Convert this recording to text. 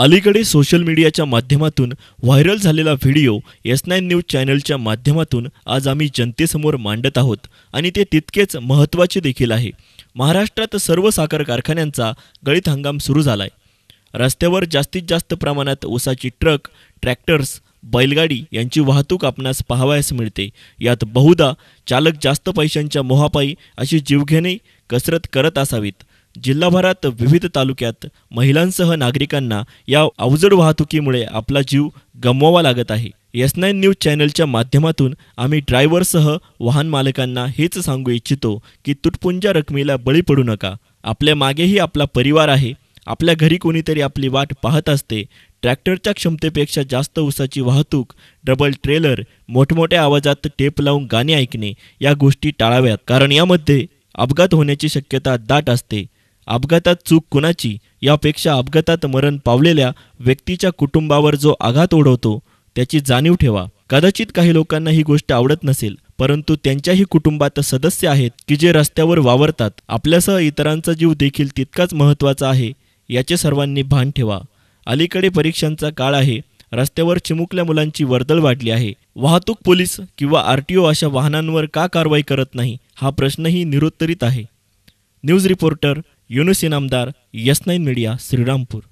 अलीकडे सोशल मीडियाच्या माध्यमातून व्हायरल झालेला व्हिडिओ S9 न्यूज चॅनलच्या माध्यमातून आज आम्ही जनतेसमोर मांडत आहोत आणि ते तितकेच महत्त्वाचे देखील आहे। महाराष्ट्रात सर्व साखर कारखान्यांचा गळीत हंगाम सुरू झालाय। रस्त्यावर जास्तीत जास्त प्रमाणात ऊसाची ट्रक, ट्रॅक्टर्स, बैलगाडी यांची वाहतूक आपणास पाहावयास मिळते। यात बहुधा चालक जास्त पैशांच्या मोहापायी अशी जीवघेणी कसरत करत असावीत। जिल्हाभरात विविध तालुक्यात महिलांसह नागरिकांना या अवजड वाहतुकीमुळे आपला जीव गमवावा लागत आहे। S9 न्यूज चॅनलच्या माध्यमातून आम्ही ड्रायव्हरसह वाहन मालकांना हेच सांगू इच्छितो की तुटपुंजा रकमेला बळी पडू नका। आपल्या मागेही आपला परिवार आहे, आपल्या घरी कोणीतरी आपली वाट पाहत असते। ट्रॅक्टरच्या क्षमतेपेक्षा जास्त ऊसाची वाहतूक, डबल ट्रेलर, मोठमोठ्या आवाजात टेप लावून गाणी ऐकणे या गोष्टी टाळाव्यात, कारण यामध्ये अपघात होण्याची शक्यता दाट असते। अपघातात चूक कुणाची यापेक्षा अपघातात मरण पावलेल्या व्यक्तीच्या कुटुंबावर जो आघात ओढवतो त्याची जाणीव ठेवा। कदाचित काही लोकांना ही गोष्ट आवडत नसेल, परंतु त्यांच्याही कुटुंबात सदस्य आहेत की जे रस्त्यावर वावरतात। आपल्यासह इतरांचा जीव देखील तितकाच महत्त्वाचा आहे याचे सर्वांनी भान ठेवा। अलीकडे परीक्षांचा काळ आहे, रस्त्यावर चिमुकल्या मुलांची वर्दळ वाढली आहे। वाहतूक पोलीस किंवा RTO अशा वाहनांवर का कारवाई करत नाही हा प्रश्नही निरुत्तरित आहे। News reporter Yunus Inamdar, S9 media, Shrirampur.